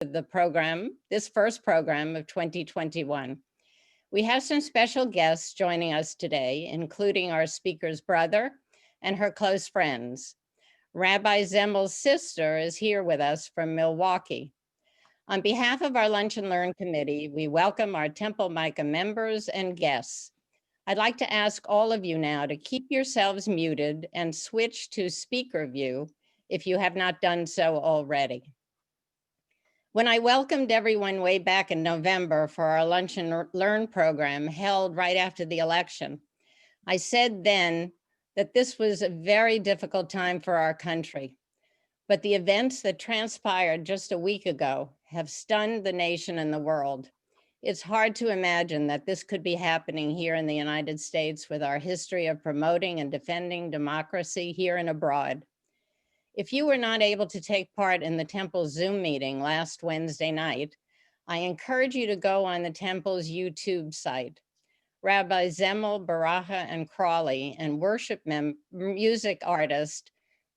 the program, this first program of 2021. We have some special guests joining us today, including our speaker's brother and her close friends. Rabbi Zemmel's sister is here with us from Milwaukee. On behalf of our Lunch and Learn Committee, we welcome our Temple Micah members and guests. I'd like to ask all of you now to keep yourselves muted and switch to speaker view if you have not done so already. When I welcomed everyone way back in November for our Lunch and Learn program held right after the election, I said then that this was a very difficult time for our country. But the events that transpired just a week ago have stunned the nation and the world. It's hard to imagine that this could be happening here in the United States with our history of promoting and defending democracy here and abroad. If you were not able to take part in the Temple's Zoom meeting last Wednesday night, I encourage you to go on the Temple's YouTube site. Rabbi Zemmel, Baracha, and Crawley and worship music artist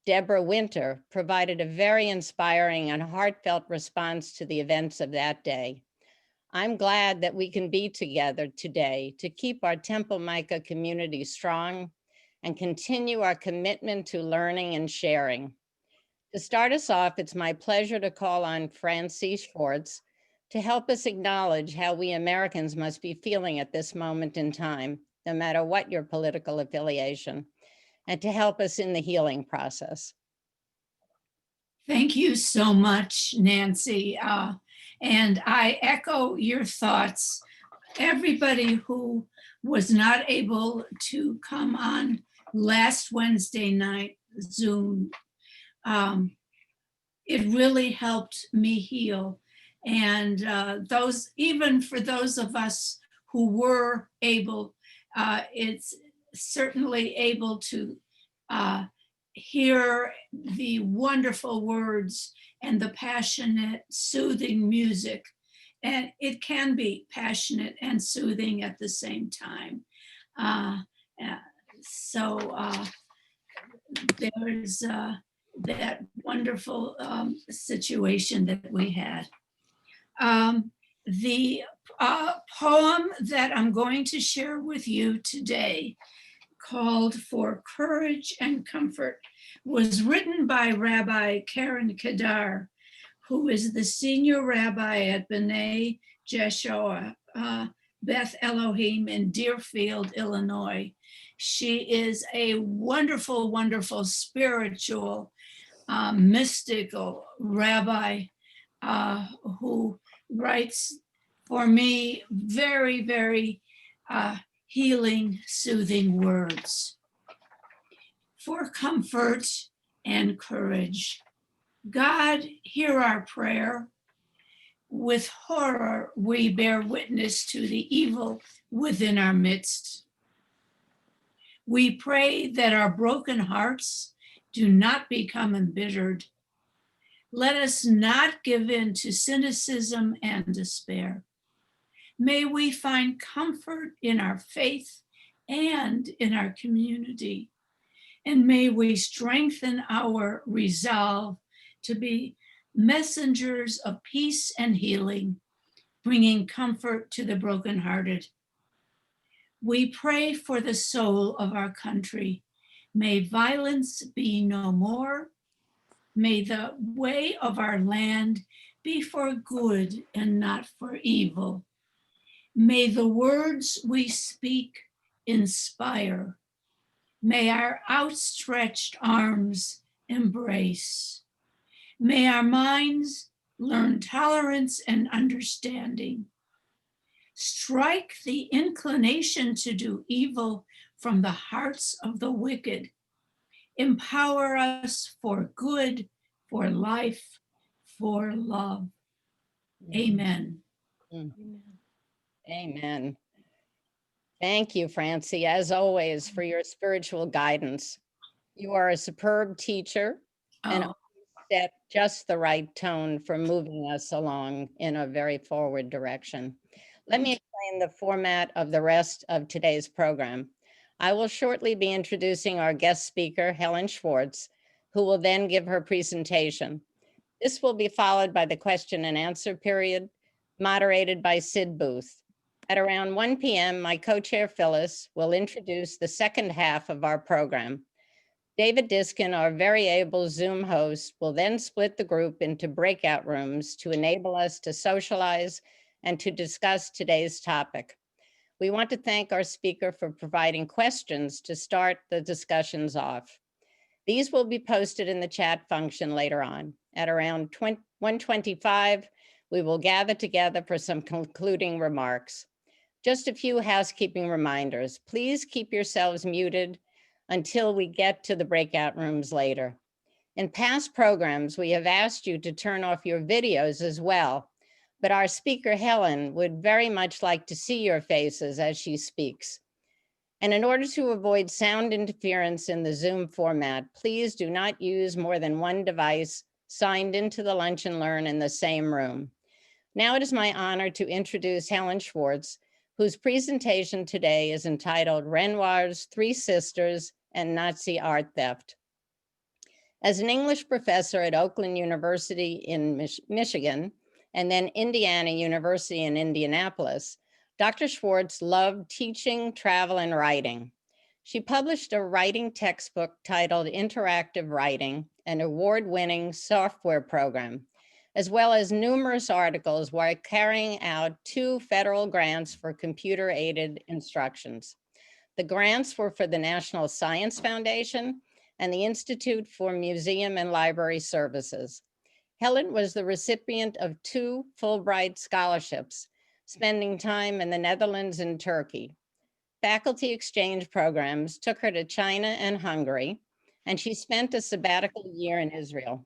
Deborah Winter provided a very inspiring and heartfelt response to the events of that day. I'm glad that we can be together today to keep our Temple Micah community strong and continue our commitment to learning and sharing. To start us off, it's my pleasure to call on Francie Schwartz to help us acknowledge how we Americans must be feeling at this moment in time, no matter what your political affiliation, and to help us in the healing process. Thank you so much, Nancy. And I echo your thoughts. Everybody who was not able to come on last Wednesday night Zoom, it really helped me heal. And even for those of us who were able, it's certainly able to hear the wonderful words and the passionate, soothing music. And it can be passionate and soothing at the same time. There's that wonderful situation that we had. The poem that I'm going to share with you today, called For Courage and Comfort, was written by Rabbi Karen Kedar, who is the senior rabbi at B'nai Jeshua, Beth Elohim in Deerfield, Illinois. She is a wonderful, wonderful spiritual, mystical rabbi who writes for me very, very healing, soothing words. For comfort and courage. God, hear our prayer. With horror, we bear witness to the evil within our midst. We pray that our broken hearts do not become embittered. Let us not give in to cynicism and despair. May we find comfort in our faith and in our community. And may we strengthen our resolve to be messengers of peace and healing, bringing comfort to the brokenhearted. We pray for the soul of our country. May violence be no more. May the way of our land be for good and not for evil. May the words we speak inspire. May our outstretched arms embrace. May our minds learn tolerance and understanding. Strike the inclination to do evil from the hearts of the wicked. Empower us for good, for life, for love. Amen. Amen. Thank you, Francie, as always, for your spiritual guidance. You are a superb teacher and set just the right tone for moving us along in a very forward direction. Let me explain the format of the rest of today's program. I will shortly be introducing our guest speaker, Helen Schwartz, who will then give her presentation. This will be followed by the question and answer period, moderated by Sid Booth. At around 1 p.m., my co-chair Phyllis will introduce the second half of our program. David Diskin, our very able Zoom host, will then split the group into breakout rooms to enable us to socialize and to discuss today's topic. We want to thank our speaker for providing questions to start the discussions off. These will be posted in the chat function later on. At around 1:25, we will gather together for some concluding remarks. Just a few housekeeping reminders. Please keep yourselves muted until we get to the breakout rooms later. In past programs, we have asked you to turn off your videos as well, but our speaker, Helen, would very much like to see your faces as she speaks. And in order to avoid sound interference in the Zoom format, please do not use more than one device signed into the Lunch and Learn in the same room. Now it is my honor to introduce Helen Schwartz, whose presentation today is entitled Renoir's Three Sisters and Nazi Art Theft. As an English professor at Oakland University in Michigan, and then Indiana University in Indianapolis, Dr. Schwartz loved teaching, travel, and writing. She published a writing textbook titled Interactive Writing, an award-winning software program, as well as numerous articles while carrying out 2 federal grants for computer-aided instructions. The grants were for the National Science Foundation and the Institute for Museum and Library Services. Helen was the recipient of 2 Fulbright Scholarships, spending time in the Netherlands and Turkey. Faculty exchange programs took her to China and Hungary, and she spent a sabbatical year in Israel.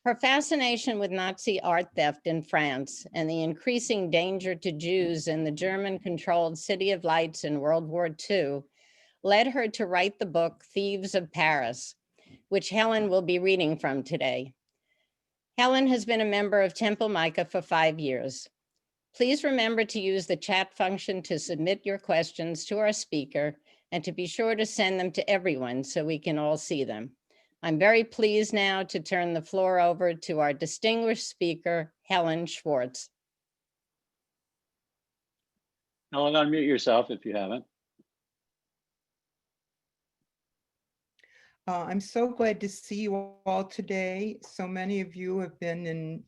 Her fascination with Nazi art theft in France and the increasing danger to Jews in the German-controlled City of Lights in World War II led her to write the book Thieves of Paris, which Helen will be reading from today. Helen has been a member of Temple Micah for 5 years. Please remember to use the chat function to submit your questions to our speaker and to be sure to send them to everyone so we can all see them. I'm very pleased now to turn the floor over to our distinguished speaker, Helen Schwartz. Helen, unmute yourself if you haven't. I'm so glad to see you all today. So many of you have been in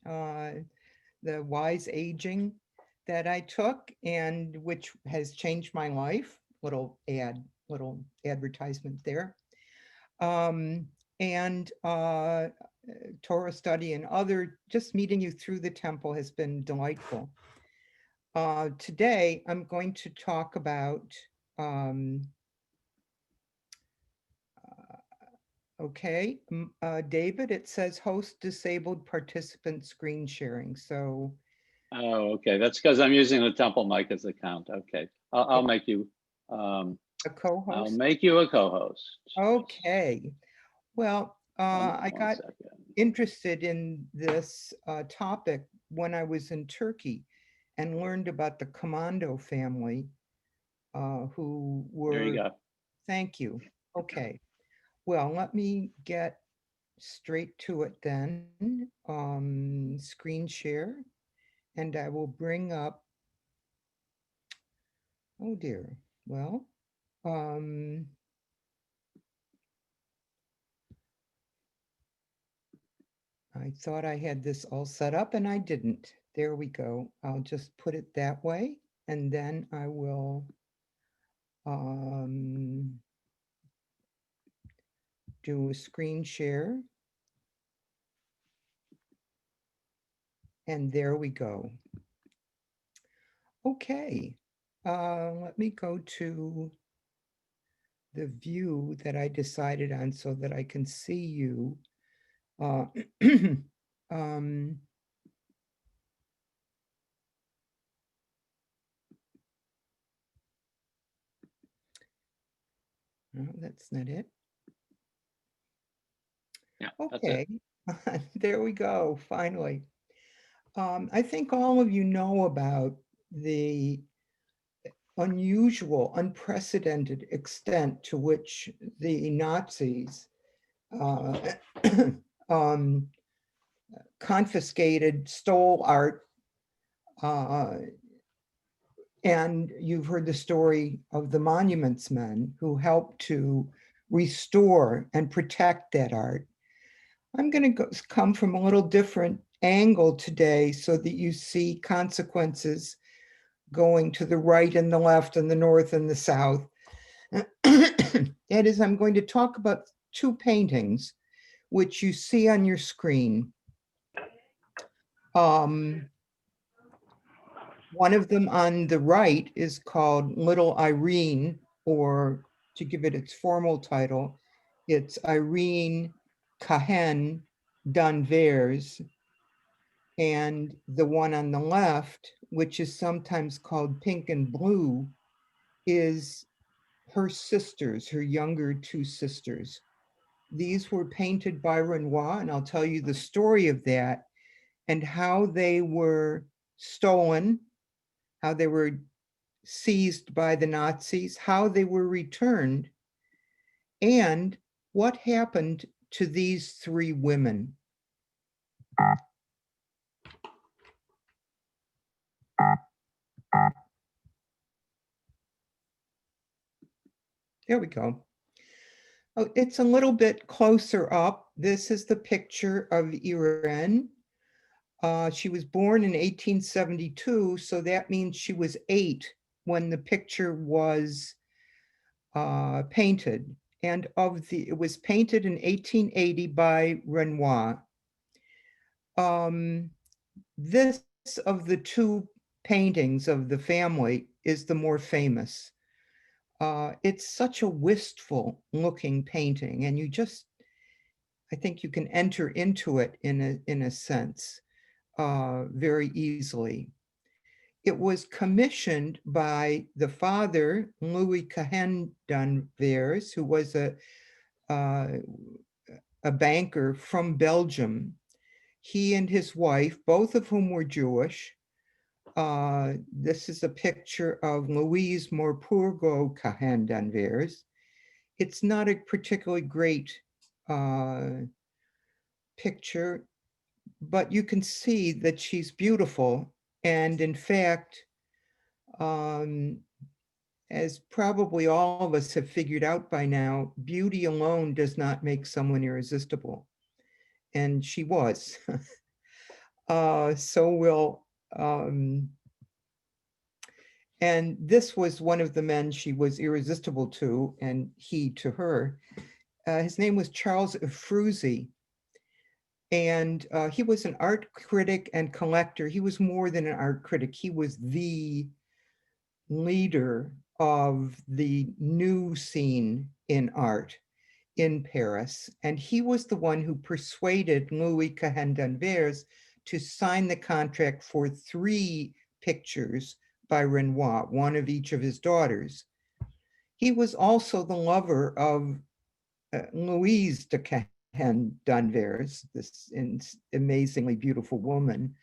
the wise aging that I took, and which has changed my life. Little advertisement there. And Torah study and other, just meeting you through the temple has been delightful. Today, I'm going to talk about, okay, David, it says host disabled participant screen sharing. So. Oh, okay. That's because I'm using the Temple Micah's account. Okay. I'll make you a co-host. I'll make you a co-host. Okay. Well, I got interested in this topic when I was in Turkey and learned about the Commando family who were. There you go. Thank you. Okay. Well, let me get straight to it then. Screen share, and I will bring up, oh dear, well, I thought I had this all set up and I didn't. There we go. I'll just put it that way, and then I will do a screen share. And there we go. Okay, let me go to the view that I decided on so that I can see you. Well, that's not it. Yeah, okay, there we go, finally. I think all of you know about the unusual, unprecedented extent to which the Nazis confiscated, stole art. And you've heard the story of the monuments men who helped to restore and protect that art. I'm going to come from a little different angle today so that you see consequences going to the right and the left and the north and the south. That is, I'm going to talk about two paintings which you see on your screen. One of them on the right is called Little Irene, or to give it its formal title, it's Irene Kahan Danvers. And the one on the left, which is sometimes called Pink and Blue, is her sisters, her younger two sisters. These were painted by Renoir, and I'll tell you the story of that and how they were stolen, how they were seized by the Nazis, how they were returned, and what happened to these three women. There we go. Oh, it's a little bit closer up. This is the picture of Irene. She was born in 1872, so that means she was 8 when the picture was painted. And it was painted in 1880 by Renoir. This of the two paintings of the family is the more famous. It's such a wistful looking painting, and I think you can enter into it in a sense very easily. It was commissioned by the father, Louis Kahan Danvers, who was a banker from Belgium. He and his wife, both of whom were Jewish. This is a picture of Louise Morpurgo Kahan Danvers. It's not a particularly great picture, but you can see that she's beautiful. And in fact, as probably all of us have figured out by now, beauty alone does not make someone irresistible. And she was. And this was one of the men she was irresistible to, and he to her. His name was Charles Ephrussi. And he was an art critic and collector. He was more than an art critic. He was the leader of the new scene in art in Paris. And he was the one who persuaded Louis Kahan Danvers to sign the contract for 3 pictures by Renoir, one of each of his daughters. He was also the lover of Louise de Kahan Danvers, this amazingly beautiful woman.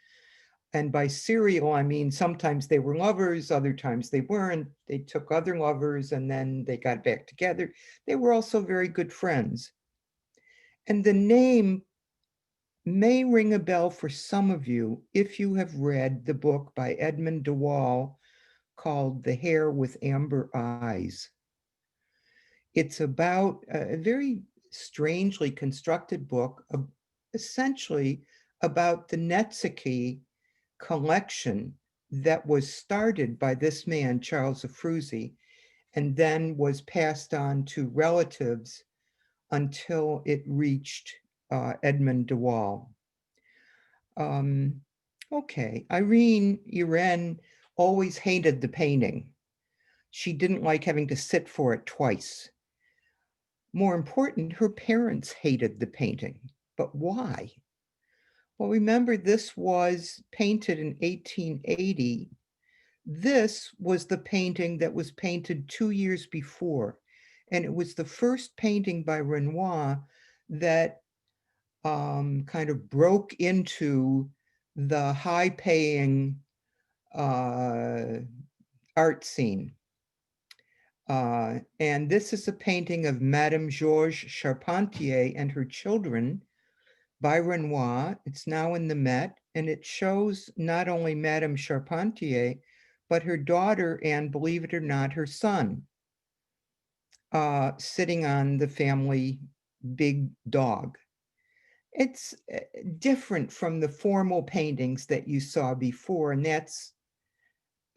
And by serial, I mean, sometimes they were lovers, other times they weren't. They took other lovers and then they got back together. They were also very good friends. And the name may ring a bell for some of you if you have read the book by Edmund de Waal called The Hare with Amber Eyes. It's about a very strangely constructed book, essentially about the Netzky collection that was started by this man, Charles Ephrussi, and then was passed on to relatives until it reached Edmund de Waal. Okay, Irene always hated the painting. She didn't like having to sit for it twice. More important, her parents hated the painting, but why? Well, remember, this was painted in 1880. This was the painting that was painted 2 years before, and it was the first painting by Renoir that kind of broke into the high-paying art scene. And this is a painting of Madame Georges Charpentier and her children, by Renoir. It's now in the Met, and it shows not only Madame Charpentier, but her daughter and, believe it or not, her son sitting on the family big dog. It's different from the formal paintings that you saw before, and that's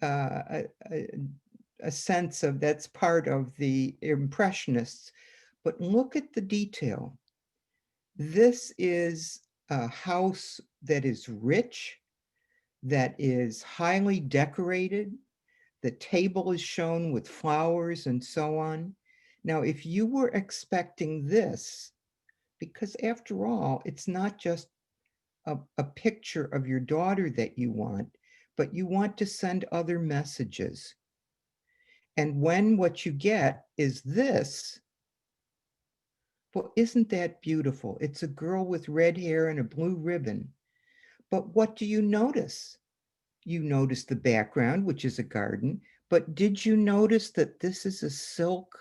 a sense of that's part of the Impressionists. But look at the detail. This is a house that is rich, that is highly decorated. The table is shown with flowers and so on. Now, if you were expecting this, because after all, it's not just a picture of your daughter that you want, but you want to send other messages. And when what you get is this, well, isn't that beautiful? It's a girl with red hair and a blue ribbon. But what do you notice? You notice the background, which is a garden, but did you notice that this is a silk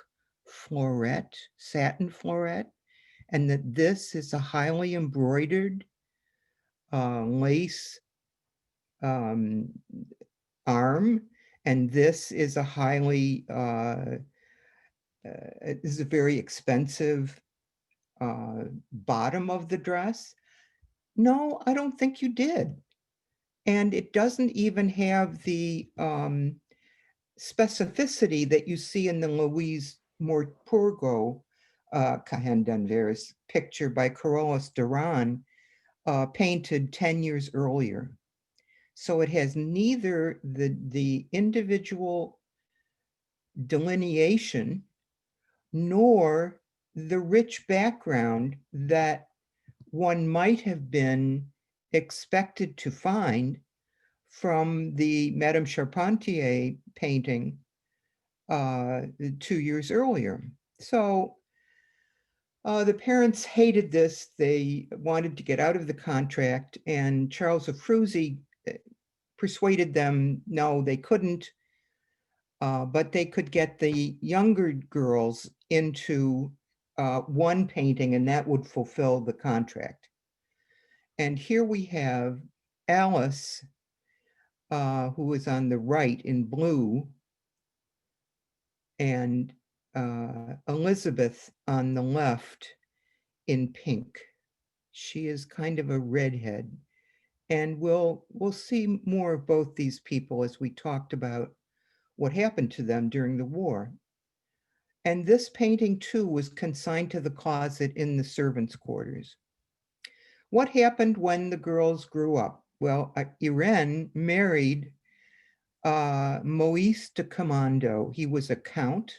floret, satin floret, and that this is a highly embroidered lace arm, and this is a highly, is a very expensive bottom of the dress? No, I don't think you did. And it doesn't even have the specificity that you see in the Louise Morpurgo Kahan Danvers picture by Carolus Duran, painted 10 years earlier. So it has neither the individual delineation nor the rich background that one might have been expected to find from the Madame Charpentier painting 2 years earlier. So the parents hated this. They wanted to get out of the contract, and Charles Ephrussi persuaded them, no, they couldn't, but they could get the younger girls into one painting, and that would fulfill the contract. And here we have Alice, who is on the right in blue, and Elizabeth on the left in pink. She is kind of a redhead. And we'll see more of both these people as we talked about what happened to them during the war. And this painting too was consigned to the closet in the servants' quarters. What happened when the girls grew up? Well, Irene married Moïse de Commando. He was a count.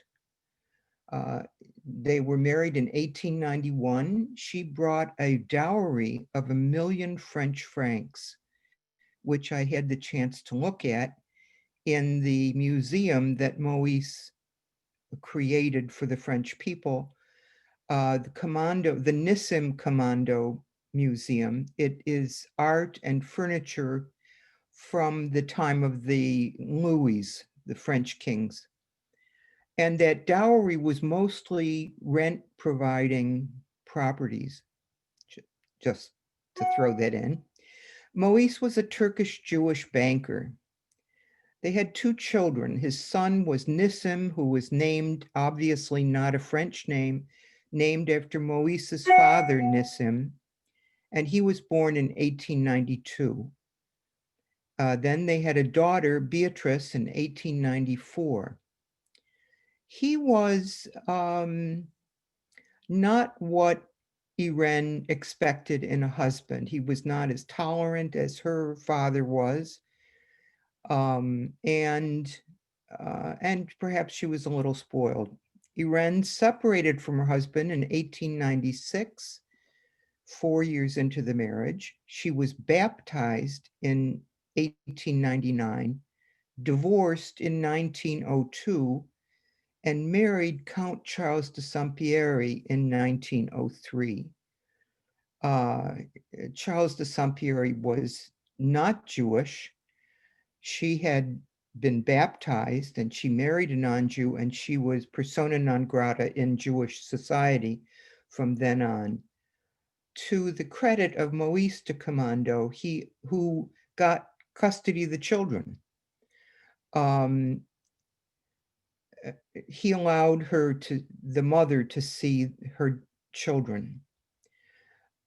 They were married in 1891. She brought a dowry of 1 million French francs, which I had the chance to look at in the museum that Moïse created for the French people, the Commando, the Nissim Commando Museum. It is art and furniture from the time of the Louis, the French kings. And that dowry was mostly rent providing properties, just to throw that in. Moïse was a Turkish Jewish banker. They had 2 children. His son was Nissim, who was named, obviously not a French name, named after Moïse's father, Nissim, and he was born in 1892. Then they had a daughter, Beatrice, in 1894. He was not what Irene expected in a husband. He was not as tolerant as her father was. And perhaps she was a little spoiled. Irene separated from her husband in 1896, 4 years into the marriage. She was baptized in 1899, divorced in 1902, and married Count Charles de Saint-Pierre in 1903. Charles de Saint-Pierre was not Jewish. She had been baptized and she married a non-Jew, and she was persona non grata in Jewish society from then on. to the credit of Moise de Commando, who got custody of the children. He allowed the mother to see her children.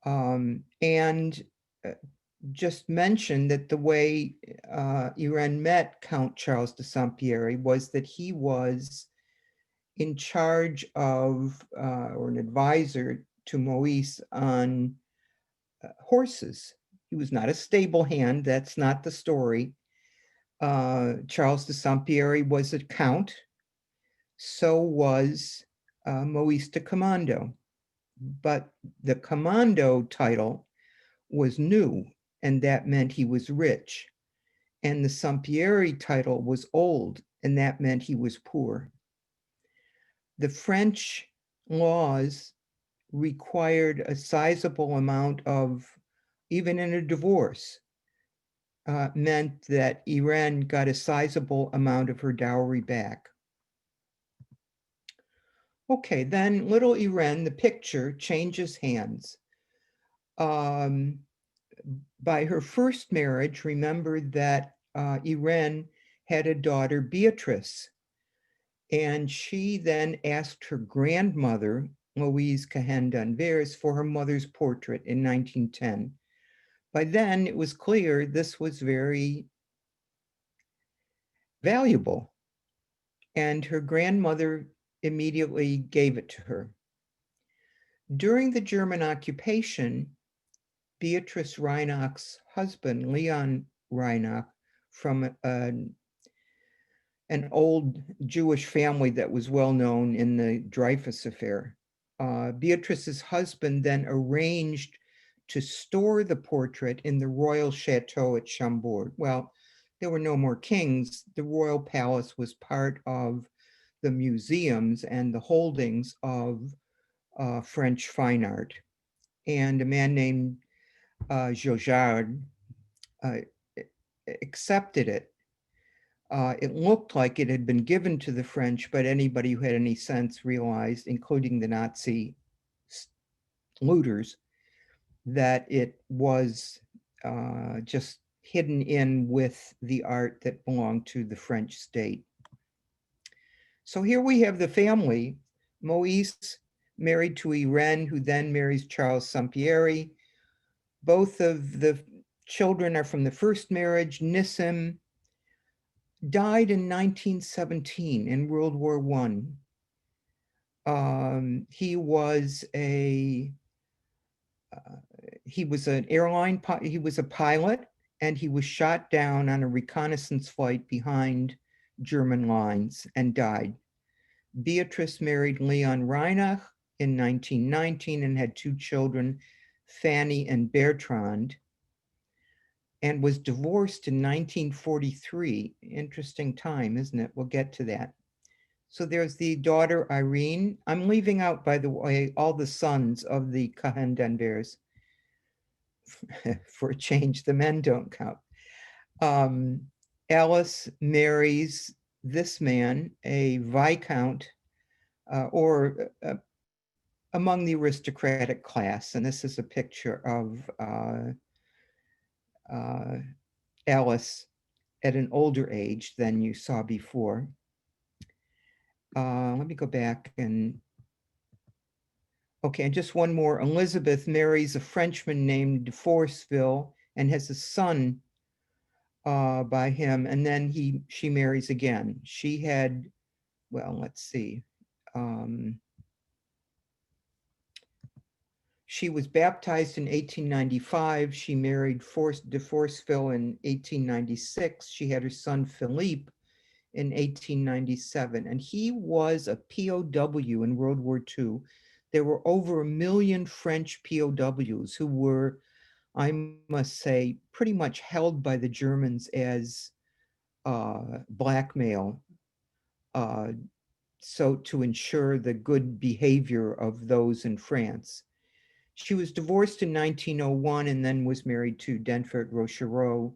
And just mentioned that the way Irene met Count Charles de Saint-Pierre was that he was in charge of, or an advisor to Moise on horses. He was not a stable hand, that's not the story. Charles de Saint-Pierre was a count, so was Moise de Commando. But the Commando title was new, and that meant he was rich. And the Saint-Pierre title was old, and that meant he was poor. The French laws required a sizable amount of, even in a divorce, meant that Irene got a sizable amount of her dowry back. Okay, then little Irene, the picture, changes hands. By her first marriage, remember that Irene had a daughter, Beatrice, and she then asked her grandmother, Louise Kahan Danvers, for her mother's portrait in 1910. By then, it was clear this was very valuable, and her grandmother immediately gave it to her. During the German occupation, Beatrice Reinach's husband, Leon Reinach, from an old Jewish family that was well known in the Dreyfus affair. Beatrice's husband then arranged to store the portrait in the royal chateau at Chambord. Well, there were no more kings. The royal palace was part of the museums and the holdings of French fine art. And a man named Jojard accepted it. It looked like it had been given to the French, but anybody who had any sense realized, including the Nazi looters, that it was just hidden in with the art that belonged to the French state. So here we have the family. Moise married to Irene, who then marries Charles Saint-Pierre. Both of the children are from the first marriage. Nissim died in 1917 in World War I. He was an airline, he was a pilot, and he was shot down on a reconnaissance flight behind German lines and died. Beatrice married Leon Reinach in 1919 and had two children, Fanny and Bertrand, and was divorced in 1943. Interesting time, isn't it? We'll get to that. So there's the daughter, Irene. I'm leaving out, by the way, all the sons of the Kahan Danvers. For a change, the men don't count. Alice marries this man, a viscount, or among the aristocratic class. And this is a picture of Alice at an older age than you saw before. Let me go back and, okay, and just one more. Elizabeth marries a Frenchman named de Forceville and has a son by him, and then she marries again. She had, well, let's see. She was baptized in 1895. She married de Forceville in 1896. She had her son Philippe in 1897, and he was a POW in World War II. There were over 1 million French POWs who were, I must say, pretty much held by the Germans as blackmail, so to ensure the good behavior of those in France. She was divorced in 1901 and then was married to Denfert Rochereau.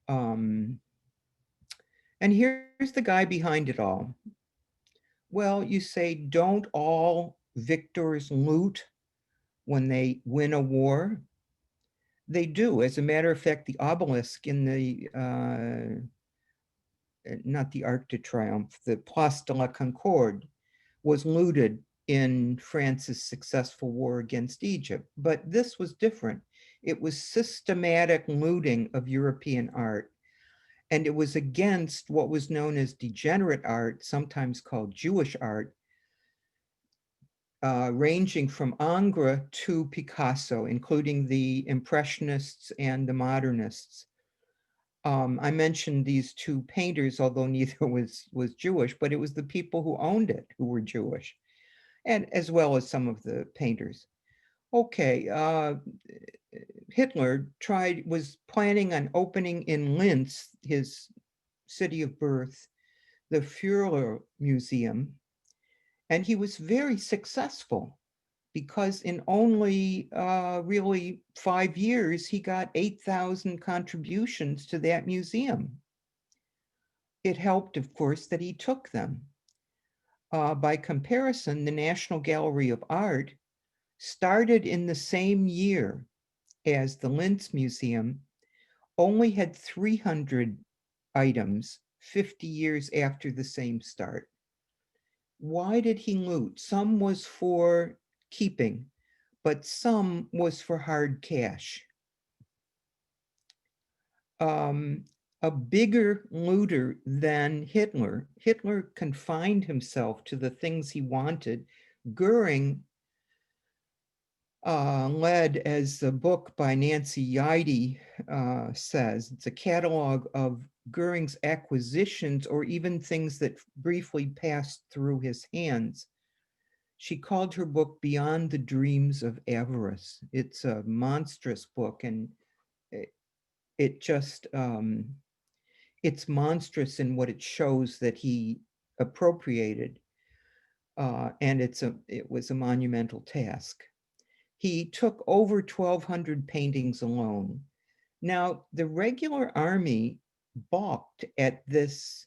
And here's the guy behind it all. Well, you say, don't all victors loot? when they win a war. They do. As a matter of fact, the obelisk in the, not the Arc de Triomphe, the Place de la Concorde was looted in France's successful war against Egypt. But this was different. It was systematic looting of European art. And it was against what was known as degenerate art, sometimes called Jewish art, ranging from Ingres to Picasso, including the Impressionists and the Modernists. I mentioned these two painters, although neither was Jewish, but it was the people who owned it who were Jewish, and as well as some of the painters. Okay, Hitler was planning on opening in Linz, his city of birth, the Fuhrer Museum, and he was very successful because in only really 5 years, he got 8,000 contributions to that museum. It helped, of course, that he took them. By comparison, the National Gallery of Art started in the same year as the Linz Museum, only had 300 items 50 years after the same start. Why did he loot? Some was for keeping, but some was for hard cash. A bigger looter than Hitler. Hitler confined himself to the things he wanted. Goering led, as the book by Nancy Yeide says, it's a catalog of Goering's acquisitions or even things that briefly passed through his hands. She called her book Beyond the Dreams of Avarice. It's a monstrous book, and it just, it's monstrous in what it shows that he appropriated, and it was a monumental task. He took over 1,200 paintings alone. Now, the regular army balked at this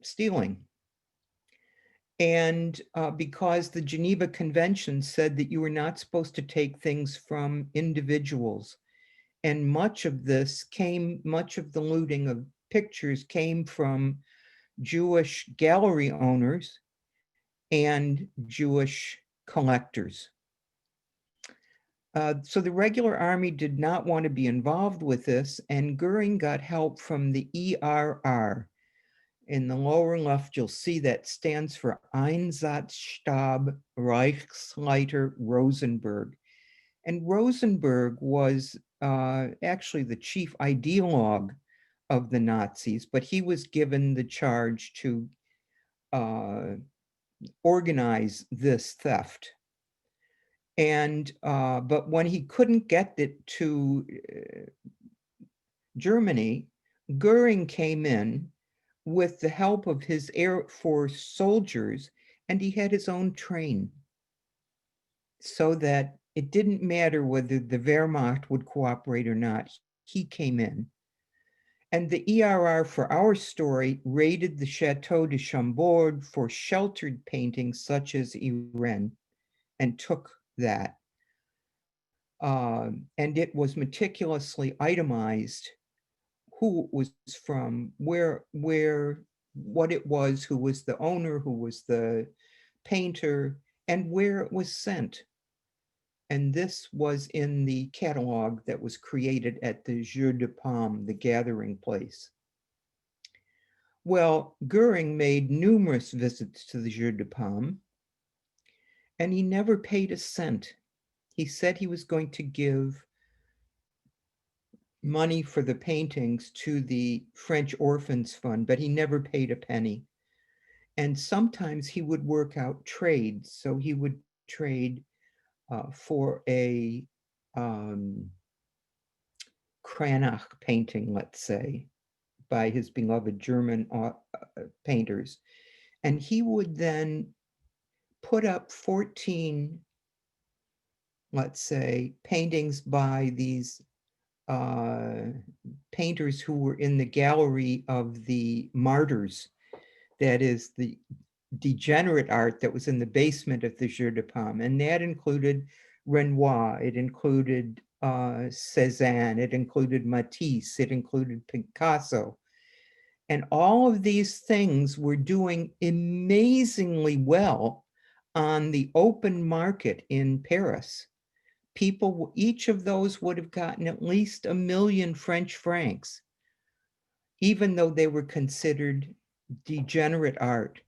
stealing. And because the Geneva Convention said that you were not supposed to take things from individuals. And much of the looting of pictures came from Jewish gallery owners and Jewish collectors. So the regular army did not want to be involved with this, and Goering got help from the ERR. In the lower left, you'll see that stands for Einsatzstab Reichsleiter Rosenberg. And Rosenberg was actually the chief ideologue of the Nazis, but he was given the charge to organize this theft. And but when he couldn't get it to Germany, Goering came in with the help of his Air Force soldiers, and he had his own train, so that it didn't matter whether the Wehrmacht would cooperate or not. He came in. And the ERR, for our story, raided the Chateau de Chambord for sheltered paintings such as Irene, and took that. And it was meticulously itemized who it was from, where, what it was, who was the owner, who was the painter, and where it was sent. And this was in the catalog that was created at the Jeu de Paume, the gathering place. Well, Goering made numerous visits to the Jeu de Paume, and he never paid a cent. He said he was going to give money for the paintings to the French Orphans Fund, but he never paid a penny. And sometimes he would work out trades. So he would trade for a Cranach painting, let's say, by his beloved German painters. And he would then put up 14, let's say, paintings by these painters who were in the gallery of the martyrs. That is the degenerate art that was in the basement of the Jeu de Paume, and that included Renoir, it included Cézanne, it included Matisse, it included Picasso. And all of these things were doing amazingly well on the open market in Paris. People, each of those would have gotten at least 1 million French francs, even though they were considered degenerate art.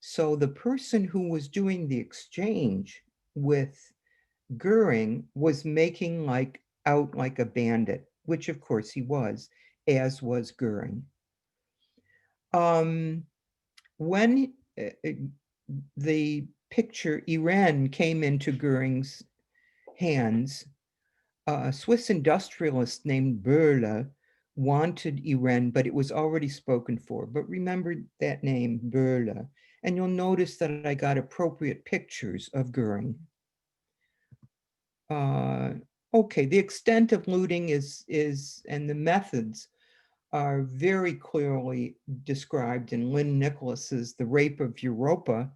So the person who was doing the exchange with Goering was making out like a bandit, which of course he was, as was Goering. When the picture Irene came into Goering's hands, a Swiss industrialist named Böhler wanted Irene, but it was already spoken for. But remember that name, Böhler. And you'll notice that I got appropriate pictures of Goering. Okay, the extent of looting and the methods are very clearly described in Lynn Nicholas's The Rape of Europa.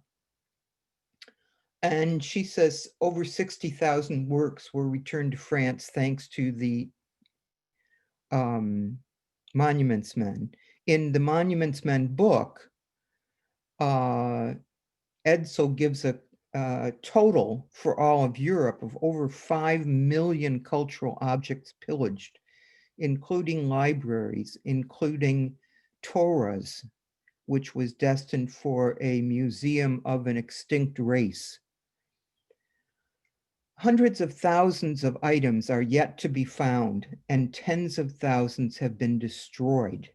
And she says over 60,000 works were returned to France thanks to the Monuments Men. In the Monuments Men book, Edsel gives a total for all of Europe of over 5 million cultural objects pillaged, including libraries, including Torahs, which was destined for a museum of an extinct race. Hundreds of thousands of items are yet to be found, and tens of thousands have been destroyed.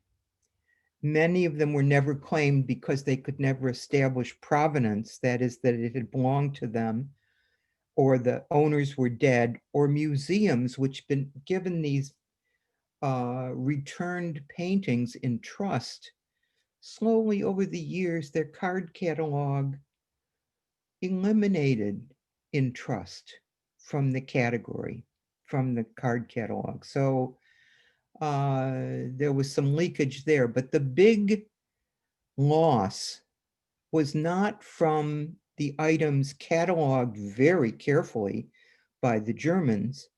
Many of them were never claimed because they could never establish provenance, that is, that it had belonged to them, or the owners were dead, or museums which been given these returned paintings in trust. Slowly over the years, their card catalog eliminated in trust from the category, from the card catalog. So there was some leakage there, but the big loss was not from the items cataloged very carefully by the Germans.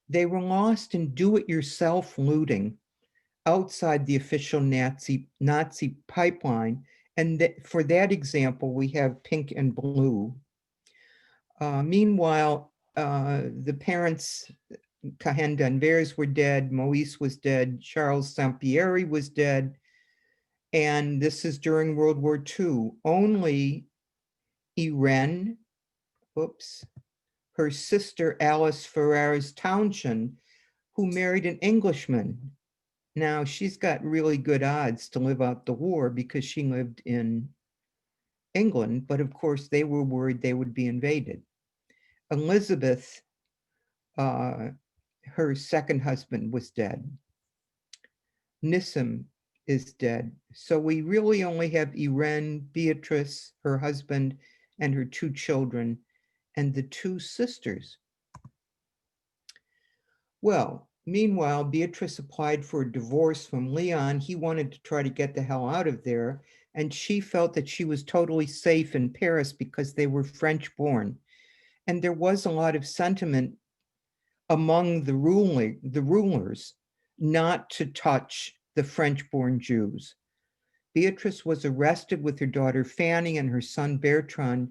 They were lost in do-it-yourself looting outside the official Nazi pipeline. And for that example, we have pink and blue. Meanwhile, the parents, Kahan Danvers, were dead, Moïse was dead, Charles Saint-Pierre was dead, and this is during World War II. Only Irene, her sister Alice Ferrars Townshend, who married an Englishman. Now, she's got really good odds to live out the war because she lived in England, but of course they were worried they would be invaded. Elizabeth, her second husband, was dead. Nissim is dead. So we really only have Irene, Beatrice, her husband, and her 2 children, and the 2 sisters. Well, meanwhile, Beatrice applied for a divorce from Leon. He wanted to try to get the hell out of there, and she felt that she was totally safe in Paris because they were French-born. And there was a lot of sentiment among the rulers not to touch the French-born Jews. Beatrice was arrested with her daughter Fanny and her son Bertrand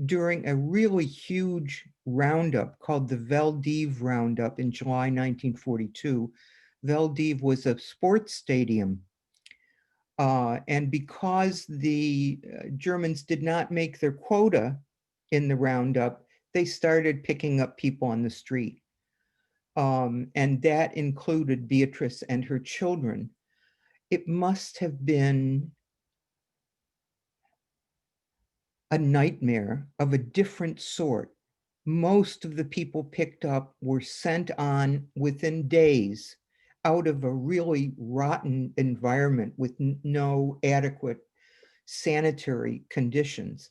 during a really huge roundup called the Veldive Roundup in July 1942. Veldive was a sports stadium. And because the Germans did not make their quota in the roundup, they started picking up people on the street. And that included Beatrice and her children. It must have been a nightmare of a different sort. Most of the people picked up were sent on within days out of a really rotten environment with no adequate sanitary conditions.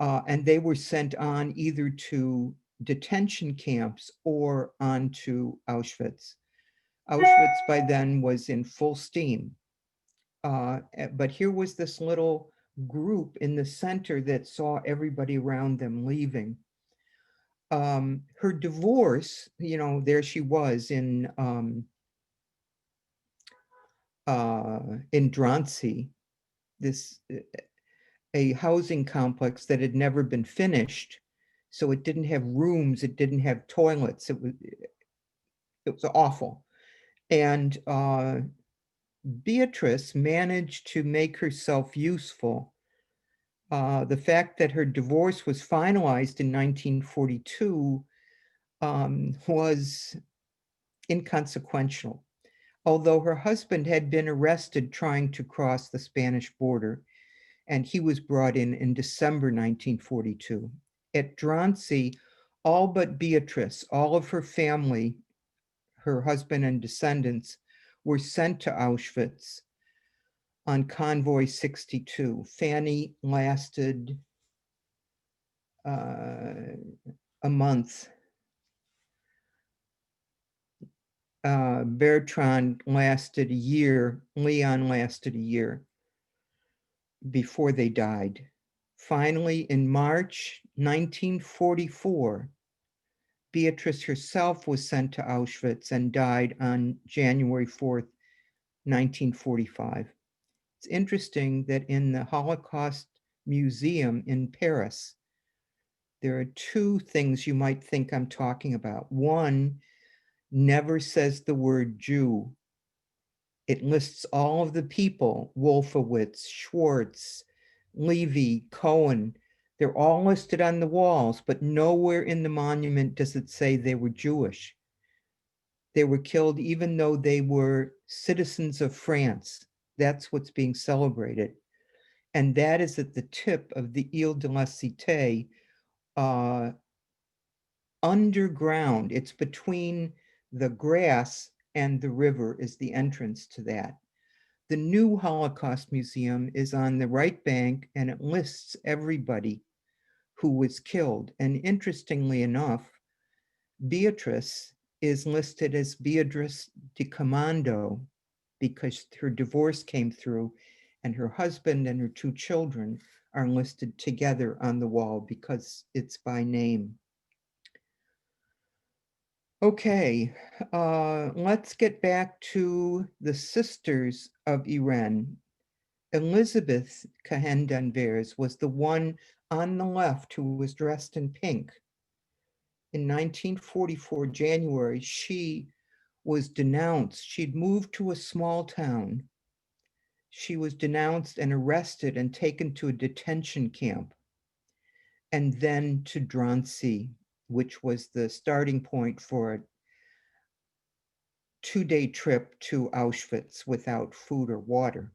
And they were sent on either to detention camps or onto Auschwitz. Auschwitz by then was in full steam. But here was this little group in the center that saw everybody around them leaving. Her divorce, there she was in Drancy, this a housing complex that had never been finished. So it didn't have rooms, it didn't have toilets. It was awful. And Beatrice managed to make herself useful. The fact that her divorce was finalized in 1942 was inconsequential. Although her husband had been arrested trying to cross the Spanish border, and he was brought in December 1942. At Drancy, all but Beatrice, all of her family, her husband and descendants, were sent to Auschwitz on Convoy 62. Fanny lasted a month. Bertrand lasted a year. Leon lasted a year before they died. Finally, in March 1944, Beatrice herself was sent to Auschwitz and died on January 4th, 1945. It's interesting that in the Holocaust Museum in Paris, there are two things you might think I'm talking about. One never says the word Jew. It lists all of the people, Wolfowitz, Schwartz, Levy, Cohen. They're all listed on the walls, but nowhere in the monument does it say they were Jewish. They were killed even though they were citizens of France. That's what's being celebrated. And that is at the tip of the Ile de la Cité, underground. It's between the grass and the river is the entrance to that. The new Holocaust Museum is on the right bank, and it lists everybody who was killed. And interestingly enough, Beatrice is listed as Beatrice de Commando because her divorce came through, and her husband and her two children are listed together on the wall because it's by name. Okay, let's get back to the sisters of Irene. Elizabeth Kahan Danvers was the one on the left who was dressed in pink. In 1944, January, she was denounced. She'd moved to a small town. She was denounced and arrested and taken to a detention camp, and then to Drancy, which was the starting point for a two-day trip to Auschwitz without food or water.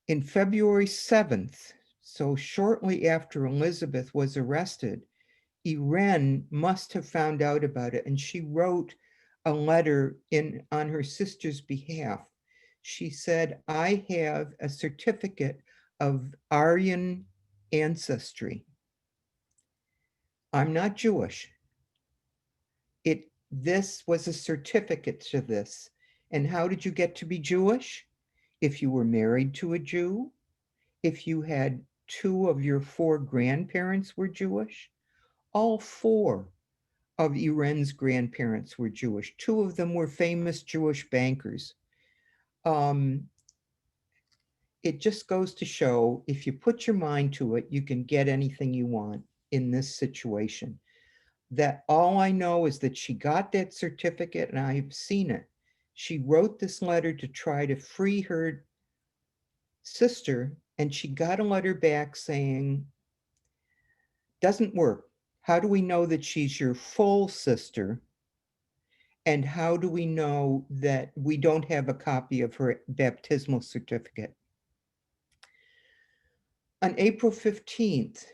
In February 7th, so shortly after Elizabeth was arrested, Irene must have found out about it, and she wrote a letter on her sister's behalf. She said, "I have a certificate of Aryan ancestry. I'm not Jewish. This was a certificate to this. And how did you get to be Jewish? If you were married to a Jew, if you had 2 of your 4 grandparents were Jewish, all 4 of Irene's grandparents were Jewish. 2 of them were famous Jewish bankers. It just goes to show, if you put your mind to it, you can get anything you want in this situation. That all I know is that she got that certificate, and I've seen it. She wrote this letter to try to free her sister, and she got a letter back saying, "Doesn't work. How do we know that she's your full sister? And how do we know that we don't have a copy of her baptismal certificate?" On April 15th,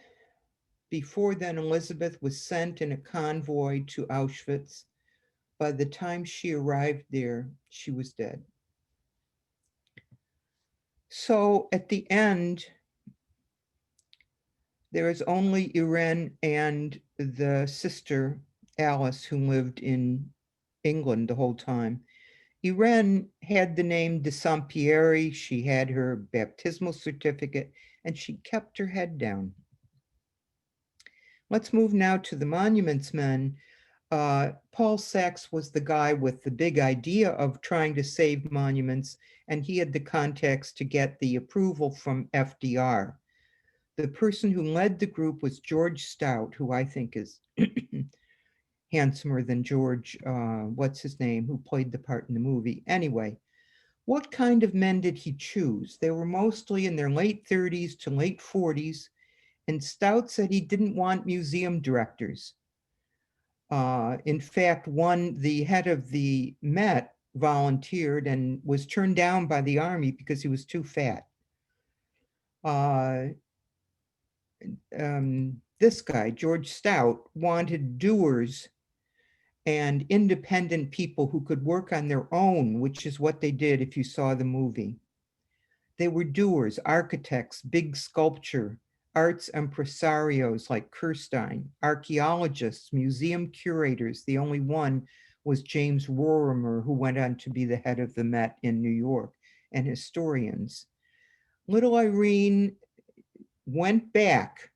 before then, Elizabeth was sent in a convoy to Auschwitz. By the time she arrived there, she was dead. So at the end, there is only Irene and the sister, Alice, who lived in England the whole time. Irene had the name de Saint-Pierre, she had her baptismal certificate, and she kept her head down. Let's move now to the monuments men. Paul Sachs was the guy with the big idea of trying to save monuments, and he had the contacts to get the approval from FDR. The person who led the group was George Stout, who I think is handsomer than George, what's his name, who played the part in the movie. Anyway, what kind of men did he choose? They were mostly in their late 30s to late 40s, and Stout said he didn't want museum directors. In fact, the head of the Met volunteered and was turned down by the Army because he was too fat. This guy, George Stout, wanted doers and independent people who could work on their own, which is what they did if you saw the movie. They were doers, architects, big sculpture, arts impresarios like Kirstein, archaeologists, museum curators. The only one was James Rorimer, who went on to be the head of the Met in New York, and historians. Little Irene went back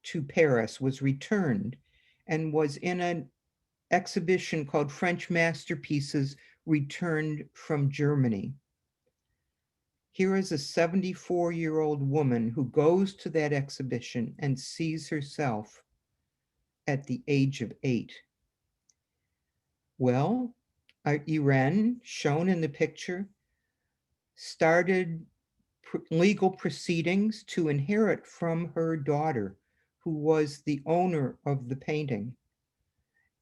to Paris, was returned, and was in an exhibition called French Masterpieces Returned from Germany. Here is a 74-year-old woman who goes to that exhibition and sees herself at the age of 8. Well, Irene, shown in the picture, started legal proceedings to inherit from her daughter, who was the owner of the painting.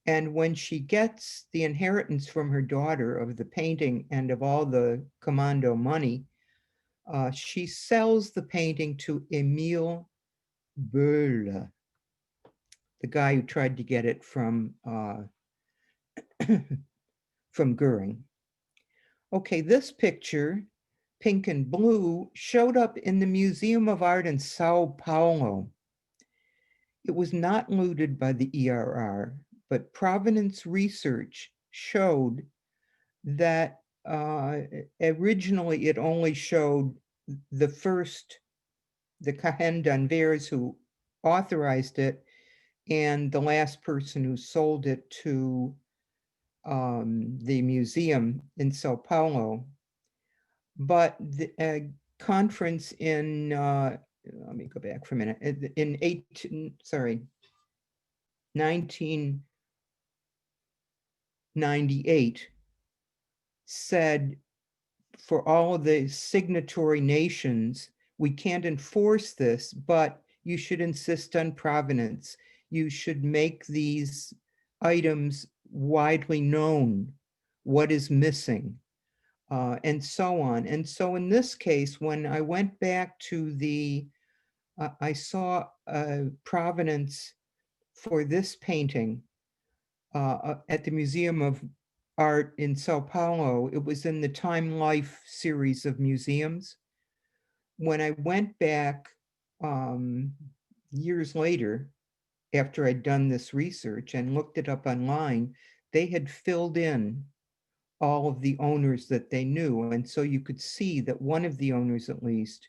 And when she gets the inheritance from her daughter of the painting and of all the Commando money, she sells the painting to Emile Böhle, the guy who tried to get it from Goering. Okay, this picture, pink and blue, showed up in the Museum of Art in Sao Paulo. It was not looted by the ERR, but Provenance research showed that originally it only showed the Kahan Danvers who authorized it, and the last person who sold it to the museum in Sao Paulo. But the conference in, let me go back for a minute, in 1998 said for all of the signatory nations, we can't enforce this, but you should insist on provenance. You should make these items widely known, what is missing, and so on. And so in this case, when I went back to I saw provenance for this painting at the Museum of Art in Sao Paulo. It was in the Time Life series of museums. When I went back years later, after I'd done this research and looked it up online, they had filled in all of the owners that they knew. And so you could see that one of the owners, at least,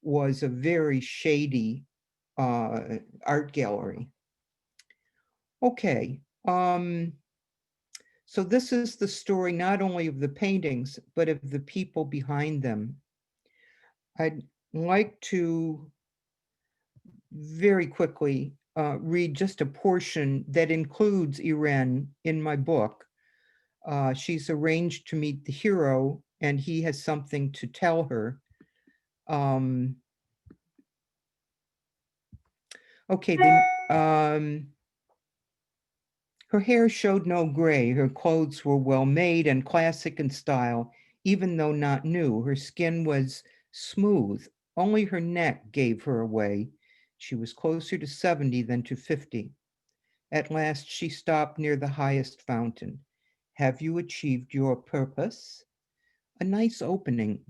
was a very shady art gallery. Okay. So this is the story not only of the paintings, but of the people behind them. I'd like to very quickly read just a portion that includes Irene in my book. She's arranged to meet the hero, and he has something to tell her. Okay, her hair showed no gray. Her clothes were well made and classic in style, even though not new. Her skin was smooth. Only her neck gave her away. She was closer to 70 than to 50. At last, she stopped near the highest fountain. Have you achieved your purpose? A nice opening,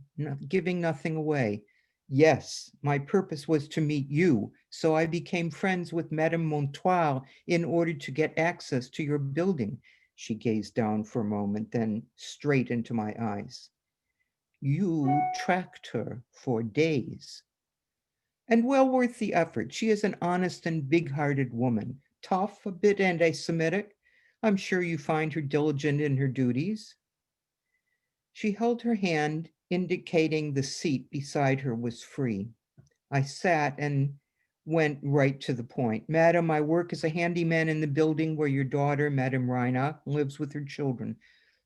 giving nothing away. Yes, my purpose was to meet you, so I became friends with Madame Montoire in order to get access to your building. She gazed down for a moment, then straight into my eyes. You tracked her for days. And well worth the effort. She is an honest and big-hearted woman, tough, a bit anti-Semitic. I'm sure you find her diligent in her duties. She held her hand, indicating the seat beside her was free. I sat and went right to the point. Madam, I work as a handyman in the building where your daughter, Madam Reinach, lives with her children.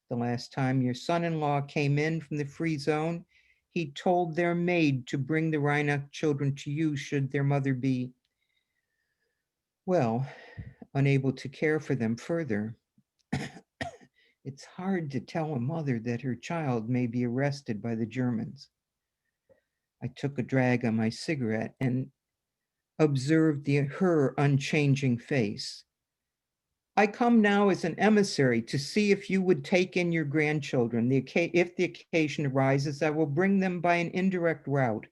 The last time your son-in-law came in from the free zone, he told their maid to bring the Reinach children to you should their mother be, well, unable to care for them further. It's hard to tell a mother that her child may be arrested by the Germans. I took a drag on my cigarette and observed her unchanging face. I come now as an emissary to see if you would take in your grandchildren. If the occasion arises, I will bring them by an indirect route,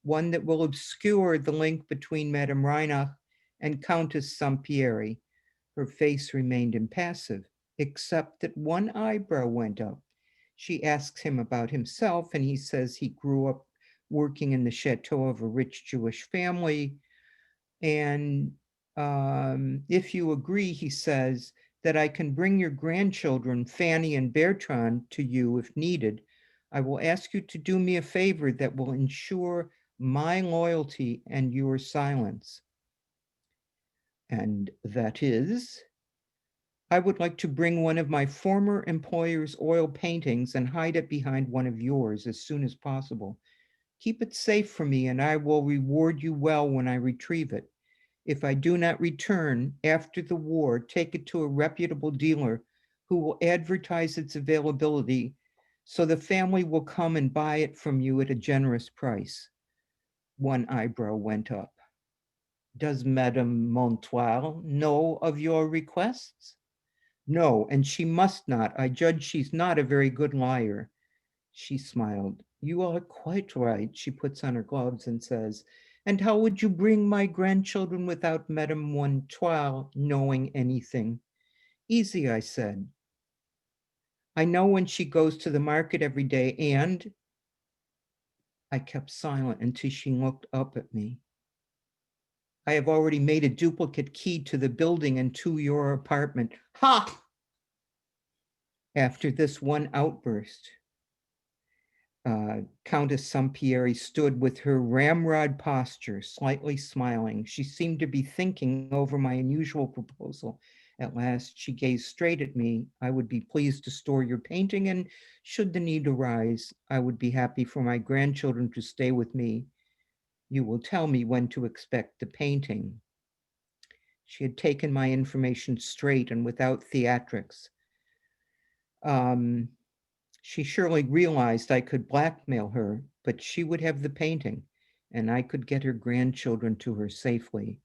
one that will obscure the link between Madame Reinach and Countess Sampieri. Her face remained impassive, except that one eyebrow went up. She asks him about himself, and he says he grew up working in the chateau of a rich Jewish family. And if you agree, he says, that I can bring your grandchildren, Fanny and Bertrand, to you if needed, I will ask you to do me a favor that will ensure my loyalty and your silence. And that is, I would like to bring one of my former employer's oil paintings and hide it behind one of yours as soon as possible. Keep it safe for me, and I will reward you well when I retrieve it. If I do not return after the war, take it to a reputable dealer who will advertise its availability so the family will come and buy it from you at a generous price. One eyebrow went up. Does Madame Montoile know of your requests? No, and she must not. I judge she's not a very good liar. She smiled. You are quite right. She puts on her gloves and says, and how would you bring my grandchildren without Madame Montoile knowing anything? Easy, I said. I know when she goes to the market every day, and I kept silent until she looked up at me. I have already made a duplicate key to the building and to your apartment. Ha! After this one outburst, Countess Sampieri stood with her ramrod posture, slightly smiling. She seemed to be thinking over my unusual proposal. At last, she gazed straight at me. I would be pleased to store your painting, and should the need arise, I would be happy for my grandchildren to stay with me. You will tell me when to expect the painting. She had taken my information straight and without theatrics. She surely realized I could blackmail her, but she would have the painting, and I could get her grandchildren to her safely.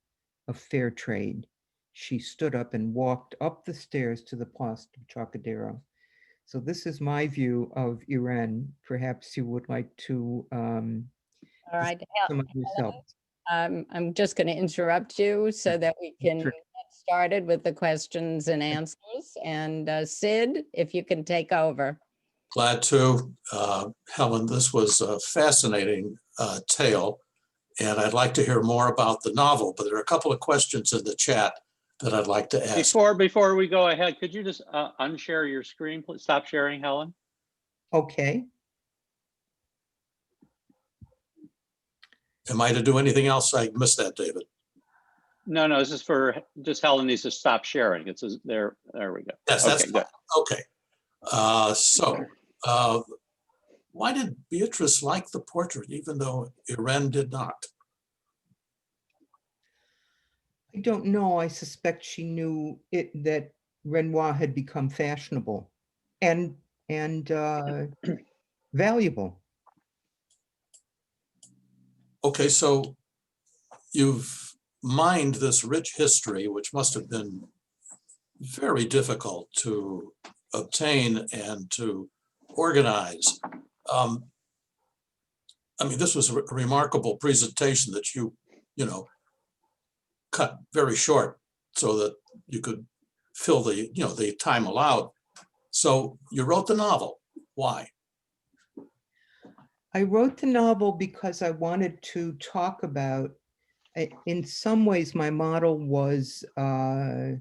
A fair trade. She stood up and walked up the stairs to the Place du Trocadero. So this is my view of Irene. Perhaps you would like to All right. some of yourself. I'm just going to interrupt you so that we can Sure. get started with the questions and answers. And Sid, if you can take over. Glad to. Helen, this was a fascinating tale, and I'd like to hear more about the novel, but there are a couple of questions in the chat that I'd like to ask. Before we go ahead, could you just unshare your screen, please? Stop sharing, Helen. Okay. Am I to do anything else? I missed that, David. No, this is for just Helen needs to stop sharing. It says there we go. Yes, that's Okay, good. Okay. Why did Beatrice like the portrait, even though Irene did not? I don't know. I suspect she knew that Renoir had become fashionable and valuable. Okay, so you've mined this rich history, which must have been very difficult to obtain and to organize. I mean, this was a remarkable presentation that you cut very short so that you could fill the, the time allowed. So you wrote the novel. Why? I wrote the novel because I wanted to talk about, in some ways, my model was the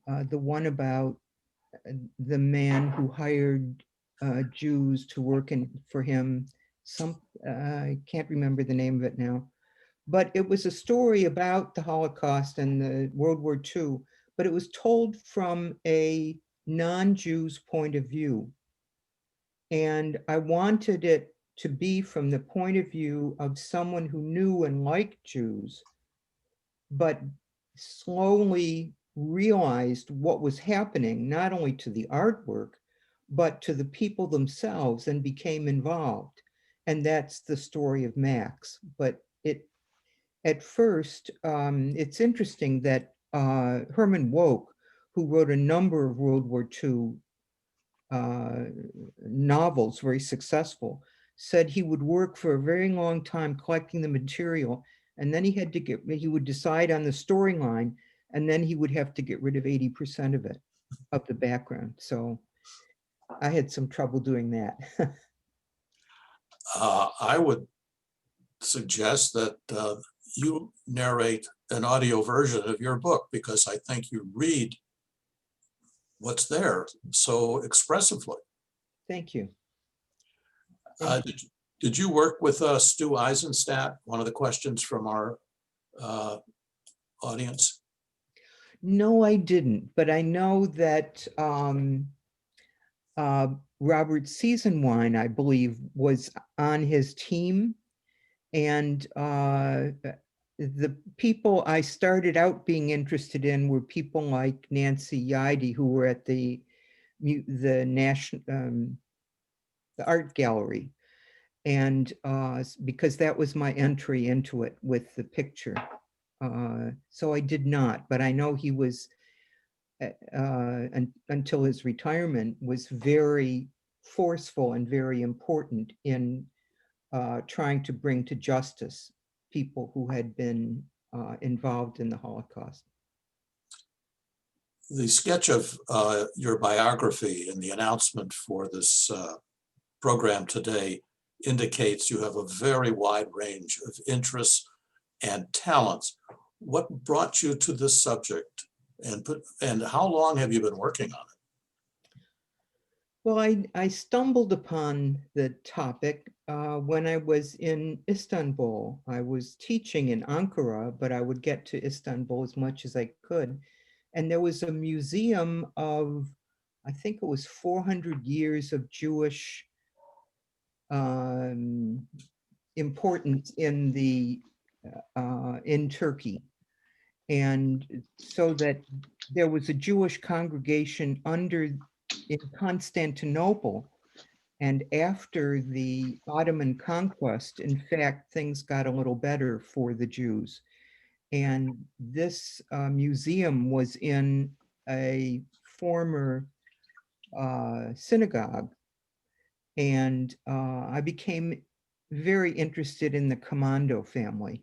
one about the man who hired Jews to work for him. I can't remember the name of it now, but it was a story about the Holocaust and the World War II, but it was told from a non-Jew's point of view. And I wanted it to be from the point of view of someone who knew and liked Jews, but slowly realized what was happening, not only to the artwork, but to the people themselves, and became involved. And that's the story of Max. But at first, it's interesting that Herman Wouk, who wrote a number of World War II novels, very successful, said he would work for a very long time collecting the material, and then he would decide on the storyline, and then he would have to get rid of 80% of it, of the background. So I had some trouble doing that. I would suggest that you narrate an audio version of your book, because I think you read what's there so expressively. Thank you. Did you work with Stu Eisenstadt? One of the questions from our audience. No, I didn't, but I know that Robert Seasonwine, I believe, was on his team. And the people I started out being interested in were people like Nancy Yaidi, who were at the national the art gallery, and because that was my entry into it with the picture. So I did not, but I know he was until his retirement was very forceful and very important in trying to bring to justice people who had been involved in the Holocaust. The sketch of your biography and the announcement for this program today indicates you have a very wide range of interests and talents. What brought you to this subject, and how long have you been working on it? Well, I stumbled upon the topic when I was in Istanbul. I was teaching in Ankara, but I would get to Istanbul as much as I could. And there was a museum of, I think it was 400 years of Jewish importance in Turkey. And so that there was a Jewish congregation in Constantinople. And after the Ottoman conquest, in fact, things got a little better for the Jews. And this museum was in a former synagogue. And I became very interested in the Commando family.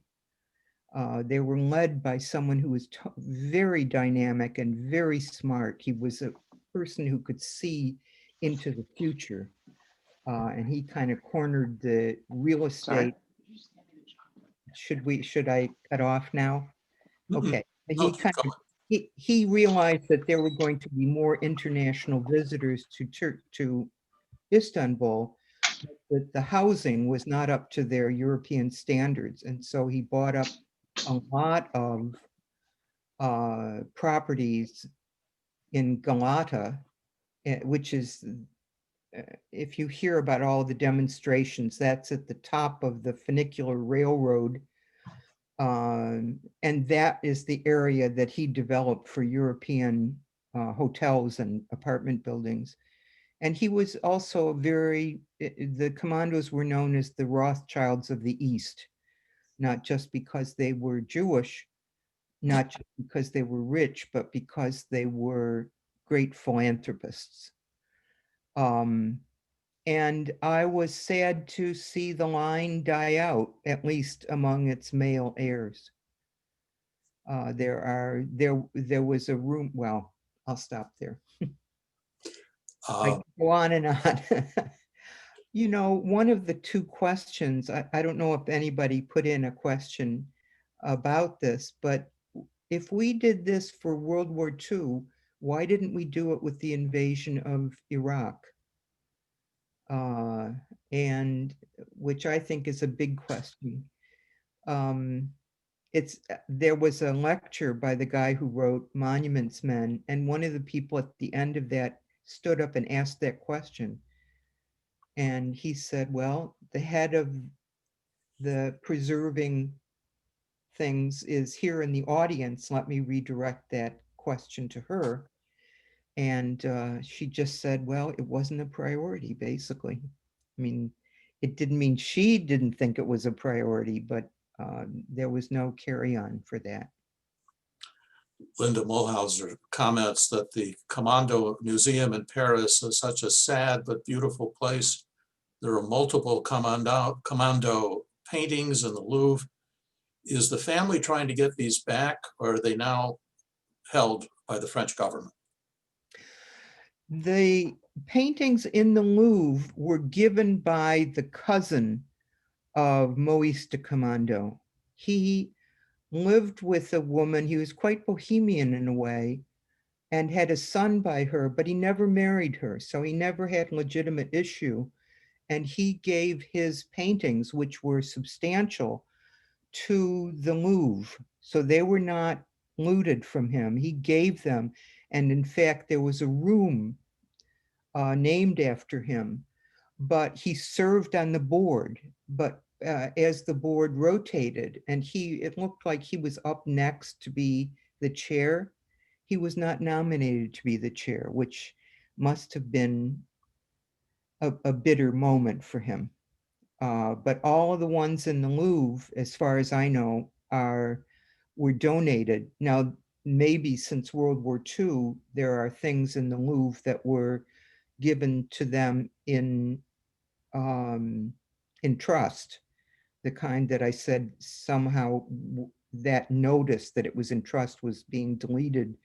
They were led by someone who was very dynamic and very smart. He was a person who could see into the future. And he kind of cornered the real estate. Should I cut off now? Okay. He realized that there were going to be more international visitors to Istanbul, that the housing was not up to their European standards. And so he bought up a lot of properties in Galata, which is, if you hear about all the demonstrations, that's at the top of the funicular railroad. And that is the area that he developed for European hotels and apartment buildings. And he was also the Commandos were known as the Rothschilds of the East, not just because they were Jewish, not just because they were rich, but because they were great philanthropists. And I was sad to see the line die out, at least among its male heirs. There was a room, well, I'll stop there. Uh, I could go on and on. You know, one of the two questions, I don't know if anybody put in a question about this, but if we did this for World War II, why didn't we do it with the invasion of Iraq? And which I think is a big question. There was a lecture by the guy who wrote Monuments Men, and one of the people at the end of that stood up and asked that question. And he said, well, the head of the preserving things is here in the audience. Let me redirect that question to her. And she just said, well, it wasn't a priority, basically. I mean, it didn't mean she didn't think it was a priority, but there was no carry on for that. Linda Mulhauser comments that the Commando Museum in Paris is such a sad but beautiful place. There are multiple Commando paintings in the Louvre. Is the family trying to get these back, or are they now held by the French government? The paintings in the Louvre were given by the cousin of Maurice de Commando. He lived with a woman, he was quite bohemian in a way, and had a son by her, but he never married her, so he never had legitimate issue. And he gave his paintings, which were substantial, to the Louvre. So they were not looted from him. He gave them. And in fact, there was a room named after him, but he served on the board. But as the board rotated, and it looked like he was up next to be the chair, he was not nominated to be the chair, which must have been a bitter moment for him. But all of the ones in the Louvre, as far as I know, were donated. Now, maybe since World War II, there are things in the Louvre that were given to them in trust, the kind that I said somehow that notice that it was in trust was being deleted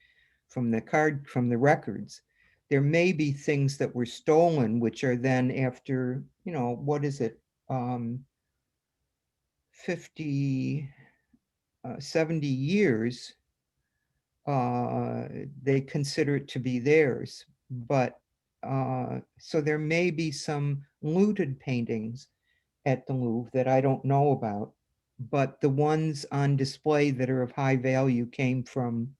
from the records. There may be things that were stolen, which are then after, what is it? 50, 70 years, they consider it to be theirs. But so there may be some looted paintings at the Louvre that I don't know about, but the ones on display that are of high value came from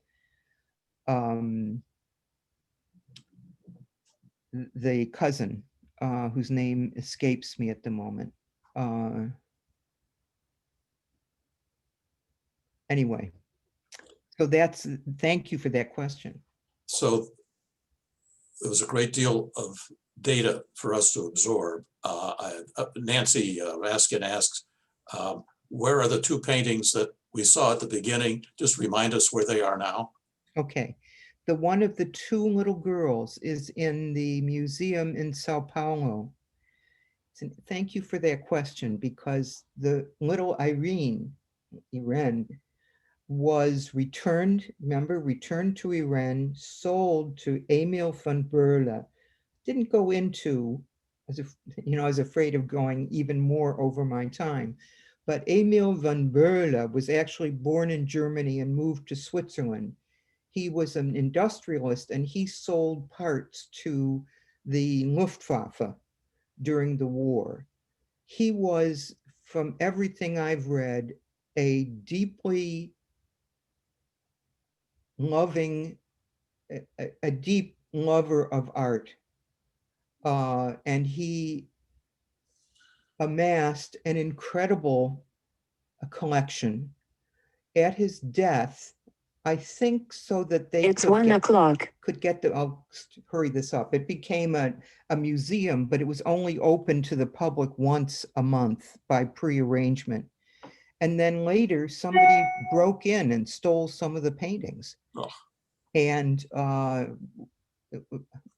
the cousin, whose name escapes me at the moment. Anyway, so thank you for that question. So there was a great deal of data for us to absorb. Nancy Raskin asks, where are the two paintings that we saw at the beginning? Just remind us where they are now. Okay. The one of the two little girls is in the museum in Sao Paulo. Thank you for that question, because the little Irene was returned to Irene, sold to Emil van Berle. Didn't go into, as if, I was afraid of going even more over my time. But Emil van Berle was actually born in Germany and moved to Switzerland. He was an industrialist, and he sold parts to the Luftwaffe during the war. He was, from everything I've read, a deeply loving, a deep lover of art. And he amassed an incredible collection. At his death, I think so that they could get the, I'll hurry this up. It became a museum, but it was only open to the public once a month by pre-arrangement. And then later somebody broke in and stole some of the paintings. Oh. And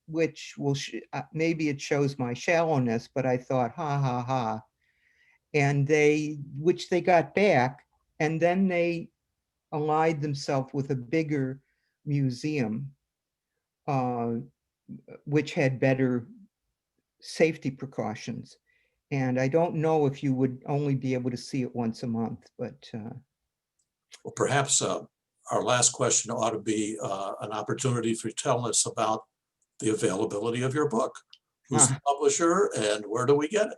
which will, maybe it shows my shallowness, but I thought, ha, ha, ha. And which they got back, and then they allied themselves with a bigger museum. which had better safety precautions. And I don't know if you would only be able to see it once a month, but Well, perhaps our last question ought to be an opportunity for you to tell us about the availability of your book. Who's the publisher and where do we get it?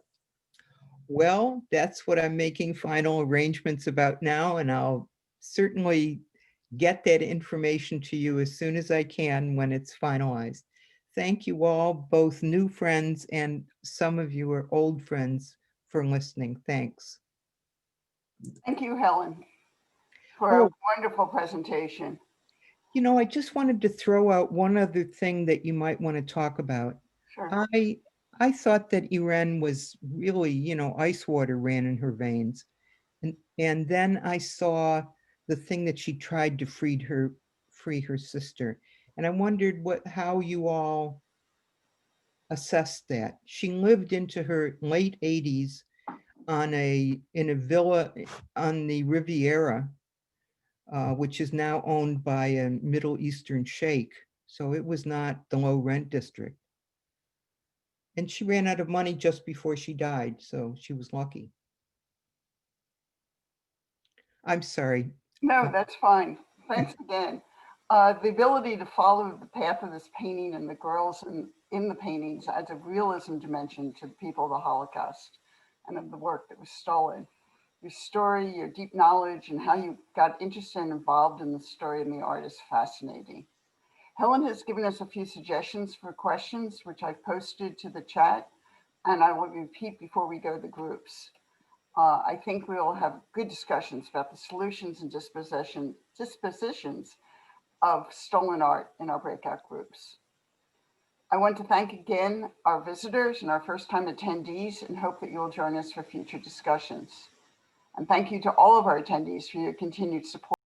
well, that's what I'm making final arrangements about now, and I'll certainly get that information to you as soon as I can when it's finalized. Thank you all, both new friends and some of you are old friends, for listening. Thanks. Thank you, Helen, for a Oh. wonderful presentation. You know, I just wanted to throw out one other thing that you might want to talk about. Sure. I thought that Irene was really, you know, ice water ran in her veins. And then I saw the thing that she tried to free her sister. And I wondered how you all assessed that. She lived into her late 80s in a villa on the Riviera, which is now owned by a Middle Eastern sheikh. So it was not the low rent district. And she ran out of money just before she died, so she was lucky. I'm sorry. No, that's fine. Thanks again. The ability to follow the path of this painting and the girls in the paintings adds a realism dimension to the people of the Holocaust and of the work that was stolen. Your story, your deep knowledge, and how you got interested and involved in the story and the art is fascinating. Helen has given us a few suggestions for questions, which I've posted to the chat, and I will repeat before we go to the groups. I think we will have good discussions about the solutions and dispositions of stolen art in our breakout groups. I want to thank again our visitors and our first-time attendees and hope that you will join us for future discussions. And thank you to all of our attendees for your continued support.